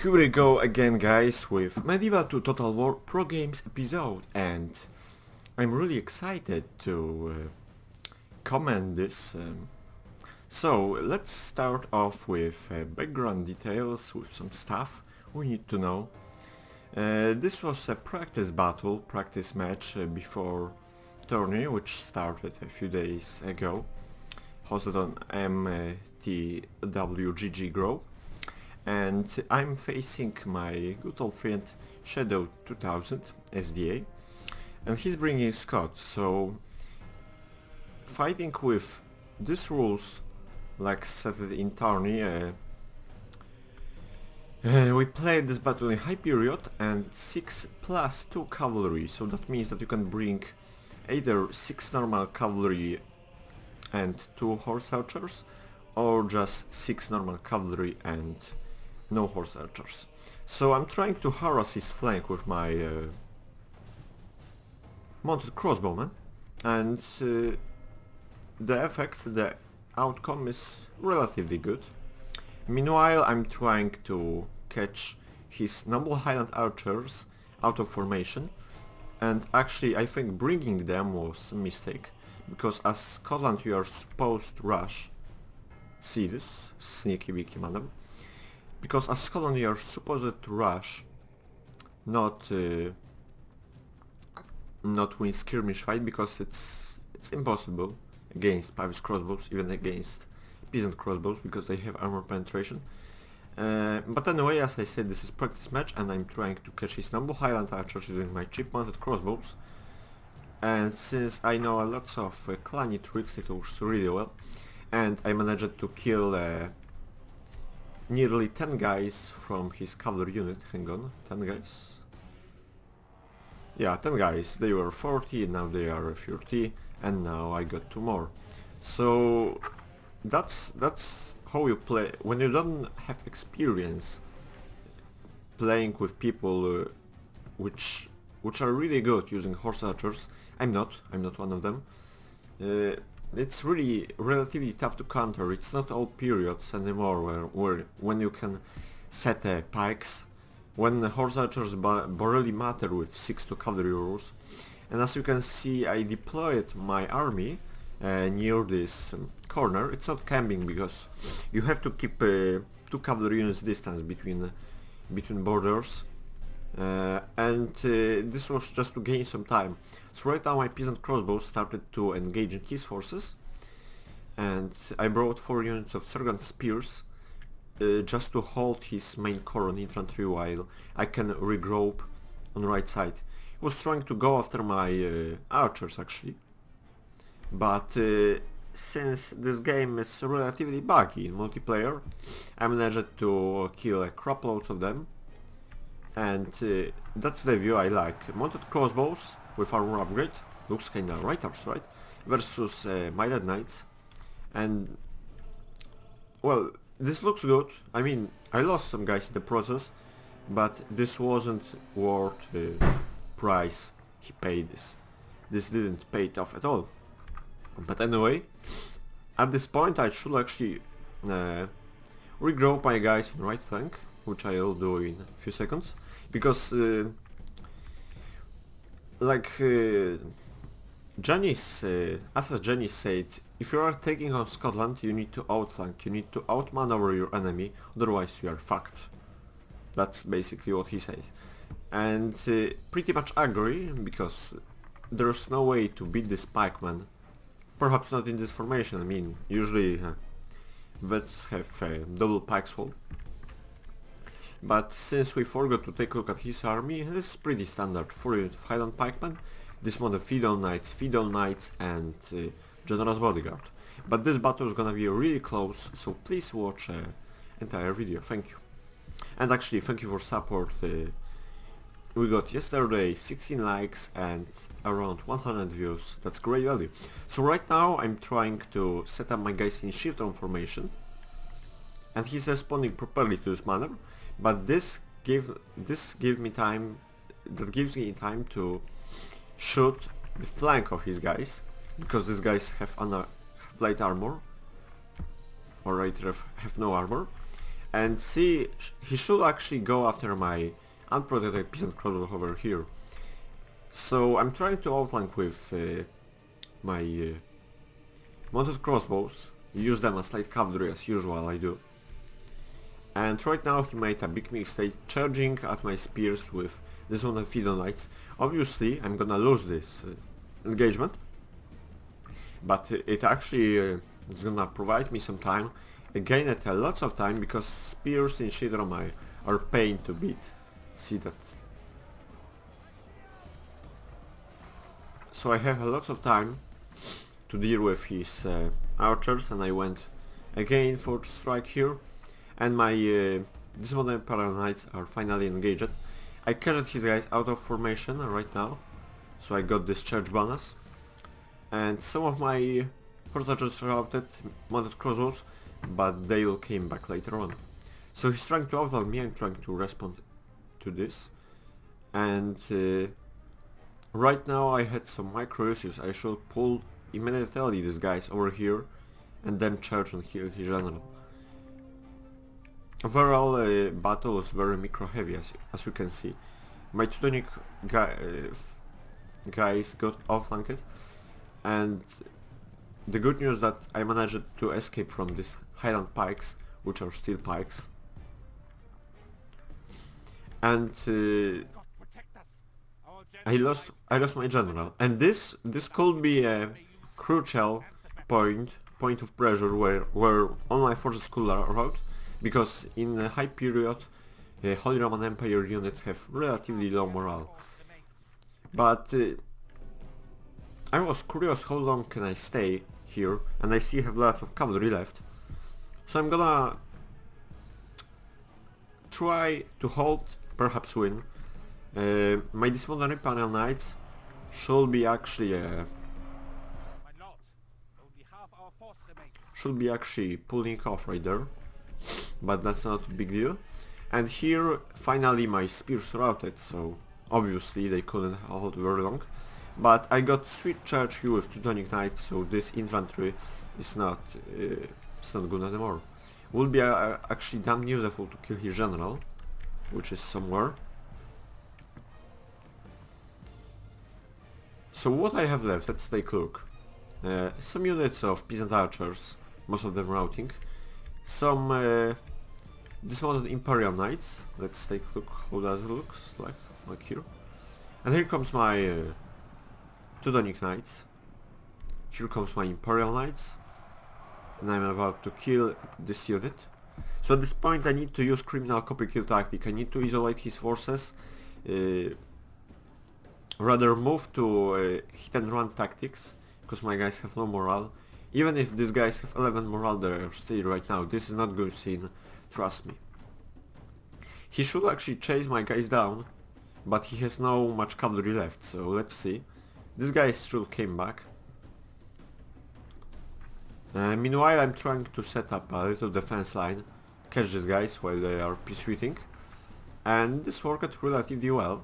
Here we go again, guys, with Medieval 2 Total War Pro Games episode, and I'm really excited to comment this. So let's start off with background details, with some stuff we need to know. This was a practice battle, practice match before tourney, which started a few days ago, hosted on MTWGG Grow. And I'm facing my good old friend Shadow 2000 SDA, and he's bringing Scott. So fighting with these rules like set in tourney, we played this battle in high period and 6+2 cavalry, so that means that you can bring either 6 normal cavalry and 2 horse archers, or just 6 normal cavalry and no horse archers. So I'm trying to harass his flank with my mounted crossbowman, and the outcome is relatively good. Meanwhile, I'm trying to catch his noble Highland archers out of formation, and actually I think bringing them was a mistake, because as Scotland you are supposed to rush. See this sneaky beaky madam. Because as Scotland you are supposed to rush, not win skirmish fight, because it's impossible against Pavis crossbows, even against peasant crossbows, because they have armor penetration. But anyway, as I said, this is practice match, and I'm trying to catch his noble Highland archers using my cheap mounted crossbows. And since I know lots of clanny tricks, it works really well, and I managed to kill nearly 10 guys from his cavalry unit. Hang on, 10 guys? Yeah, 10 guys. They were 40, now they are 30, and now I got 2 more. So that's how you play when you don't have experience playing with people which are really good using horse archers. I'm not one of them. It's really relatively tough to counter. It's not all periods anymore when you can set pikes, when the horse archers barely matter with 6-2 cavalry rules. And as you can see, I deployed my army near this corner. It's not camping, because you have to keep 2 cavalry units distance between borders, and this was just to gain some time. So right now my peasant crossbows started to engage in his forces, and I brought 4 units of sergeant spears just to hold his main corps on infantry while I can regroup on the right side. He was trying to go after my archers actually, but since this game is relatively buggy in multiplayer, I managed to kill a crop loads of them, and that's the view I like. Mounted crossbows with armor upgrade, looks kinda writers, right? Versus my dead knights, and well, this looks good. I mean, I lost some guys in the process, but this wasn't worth the price he paid this. This didn't pay it off at all. But anyway, at this point I should actually regroup my guys on the right flank, which I will do in a few seconds, because as Jenny said, if you are taking on Scotland, you need to outflank, you need to outmaneuver your enemy, otherwise you are fucked. That's basically what he says. And pretty much agree, because there's no way to beat this pikeman. Perhaps not in this formation. I mean, usually vets have double pikes wall. But since we forgot to take a look at his army, this is pretty standard. 4 units of Highland pikemen, this one of Fiddle Knights and General's Bodyguard. But this battle is gonna be really close, so please watch entire video. Thank you. And actually, thank you for support. We got yesterday 16 likes and around 100 views. That's great value. So right now I'm trying to set up my guys in shield on formation, and he's responding properly to this manner. But this gives me time to shoot the flank of his guys, because these guys have light armor, or rather have no armor. And see, he should actually go after my unprotected peasant crossbow over here. So I'm trying to outflank with my mounted crossbows, use them as light cavalry as usual I do. And right now he made a big mistake charging at my spears with this one of Fiddle Knights. Obviously I'm gonna lose this engagement, but it actually is gonna provide me some time. I gain it lots of time because spears in Shidram are pain to beat. See that? So I have lots of time to deal with his archers, and I went again for strike here, and my Dismodern Imperial Knights are finally engaged. I carried his guys out of formation right now, so I got this charge bonus, and some of my horse archers routed mounted crossbows, but they all came back later on. So he's trying to outlaw me, I'm trying to respond to this, and right now I had some micro issues. I should pull immediately these guys over here and then charge and heal his general. Overall battle was very micro heavy as you can see. My Teutonic guys got outflanked, and the good news that I managed to escape from these Highland pikes, which are steel pikes. And I lost my general, and this could be a crucial point of pressure where all my forces could arrive, because in the high period Holy Roman Empire units have relatively low morale. But I was curious how long can I stay here, and I still have lots of cavalry left, so I'm gonna try to hold, perhaps win. My Dismodern Imperial Knights should be actually pulling off right there, but that's not a big deal. And here finally my spears routed, so obviously they couldn't hold very long. But I got sweet charge here with Teutonic Knights, so this infantry is not good anymore. Would be actually damn useful to kill his general, which is somewhere. So what I have left, let's take a look. Some units of peasant archers, most of them routing. Some dismounted Imperial Knights. Let's take a look how does it looks like here. And here comes my Teutonic Knights. Here comes my Imperial Knights. And I'm about to kill this unit. So at this point I need to use criminal copy kill tactic. I need to isolate his forces. Rather move to hit and run tactics, because my guys have no morale. Even if these guys have 11 morale, they're still right now. This is not good scene, trust me. He should actually chase my guys down, but he has no much cavalry left, so let's see. This guy should came back. Meanwhile I'm trying to set up a little defense line, catch these guys while they are peace-treating, and this worked relatively well.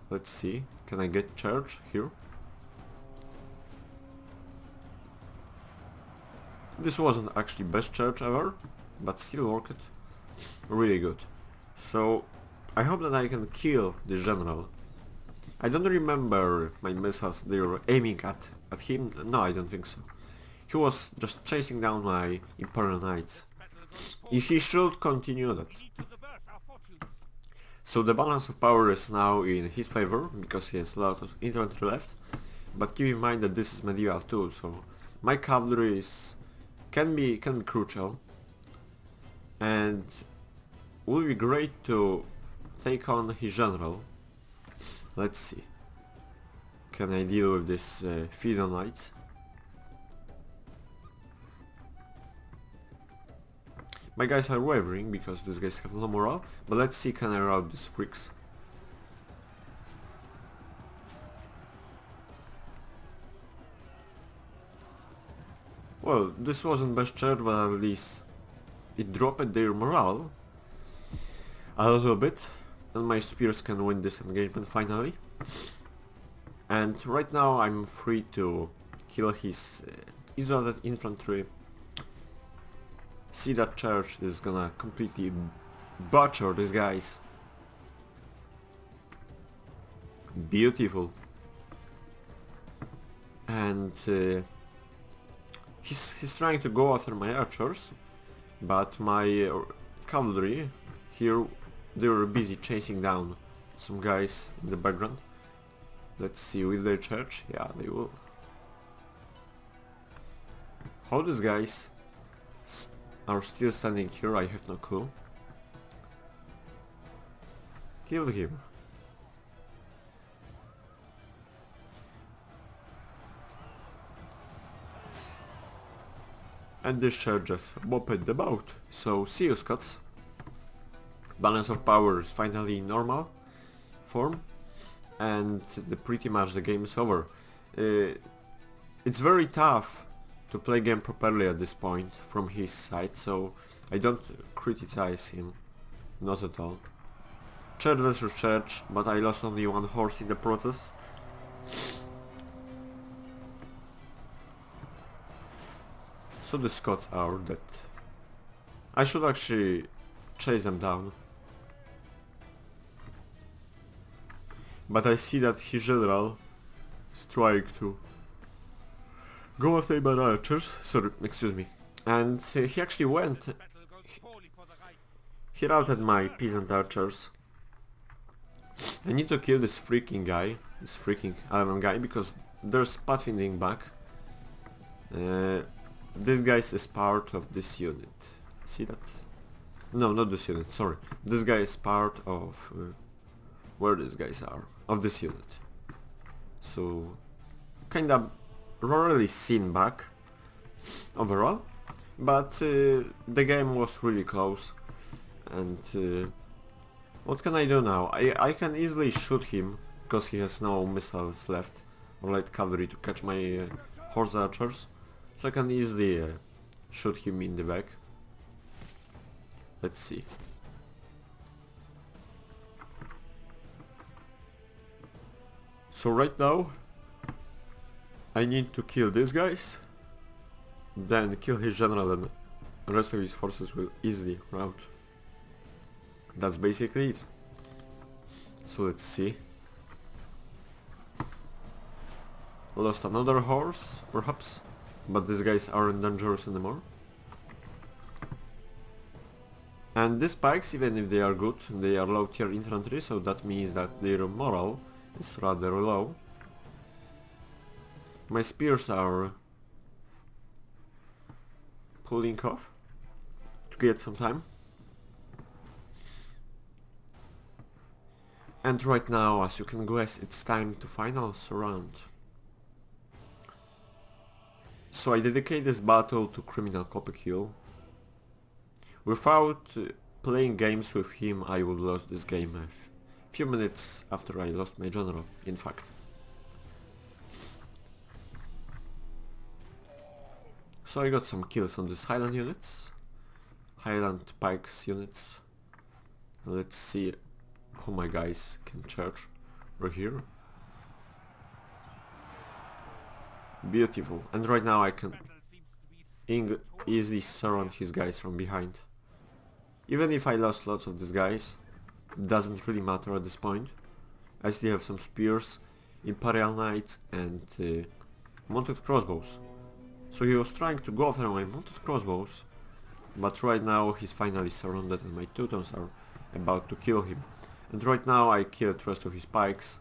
Let's see, can I get charge here? This wasn't actually best charge ever, but still worked really good. So I hope that I can kill the general. I don't remember my missiles they were aiming at him. No, I don't think so. He was just chasing down my Imperial Knights. He should continue that. So the balance of power is now in his favor, because he has a lot of infantry left. But keep in mind that this is medieval too, so my cavalry can be crucial. And would be great to take on his general. Let's see. Can I deal with this Fiddle Knights? My guys are wavering because these guys have no morale, but let's see, can I rout these freaks? Well, this wasn't best charge, but at least it dropped their morale a little bit, and my spears can win this engagement finally. And right now I'm free to kill his isolated infantry. See that church is gonna completely butcher these guys. Beautiful. And he's trying to go after my archers, but my cavalry here, they were busy chasing down some guys in the background. Let's see, will they charge? Yeah, they will. How these guys are still standing here, I have no clue. Kill him. And this charge just bopped about. So see you, Scots. Balance of power is finally in normal form, and pretty much the game is over. It's very tough to play game properly at this point from his side, so I don't criticize him, not at all. Church versus church, but I lost only one horse in the process. So the Scots are dead. I should actually chase them down. But I see that his general is trying to go after my archers, sorry, excuse me. And he actually went, he routed my peasant archers. I need to kill this freaking guy, this freaking Iron guy, because there's pathfinding back. This guy is part of this unit. See that? No, not this unit, sorry. This guy is part of where these guys are, of this unit. So kinda rarely seen back overall, but the game was really close. And what can I do now? I can easily shoot him because he has no missiles left or light cavalry to catch my horse archers, so I can easily shoot him in the back. Let's see. So right now I need to kill these guys, then kill his general, and the rest of his forces will easily rout. That's basically it. So let's see. Lost another horse, perhaps, but these guys aren't dangerous anymore. And these pikes, even if they are good, they are low tier infantry, so that means that their morale is rather low. My spears are pulling off to get some time. And right now, as you can guess, it's time to final surround. So I dedicate this battle to Criminal Copperkill. Without playing games with him, I would lose this game a few minutes after I lost my general, in fact. So I got some kills on these Highland units, Highland Pikes units. Let's see how my guys can charge right here. Beautiful. And right now I can easily surround his guys from behind. Even if I lost lots of these guys, it doesn't really matter at this point. I still have some spears, Imperial Knights and mounted crossbows. So he was trying to go after my mounted crossbows, but right now he's finally surrounded and my Teutons are about to kill him. And right now I killed the rest of his pikes.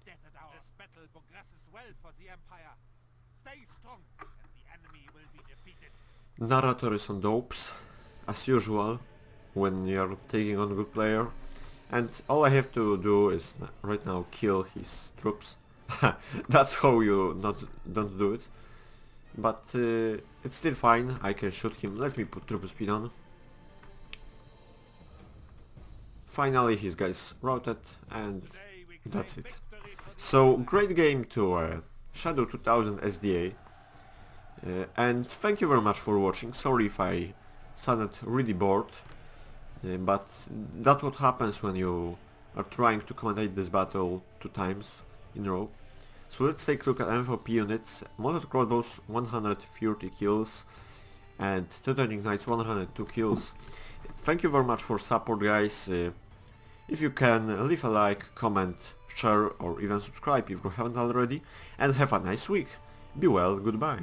This battle progresses well for the Empire. Stay strong, and the enemy will be defeated. Narrator is on dopes, as usual, when you're taking on a good player. And all I have to do is right now kill his troops. That's how you don't do it. But it's still fine, I can shoot him. Let me put troop speed on. Finally his guys routed, and that's it. So great game to Shadow 2000 SDA. And thank you very much for watching. Sorry if I sounded really bored, but that's what happens when you are trying to commentate this battle 2 times in a row. So let's take a look at MVP units. Mounted Crossbows 130 kills and Teutonic Knights 102 kills. Thank you very much for support, guys. If you can, leave a like, comment, share or even subscribe if you haven't already, and have a nice week. Be well, goodbye.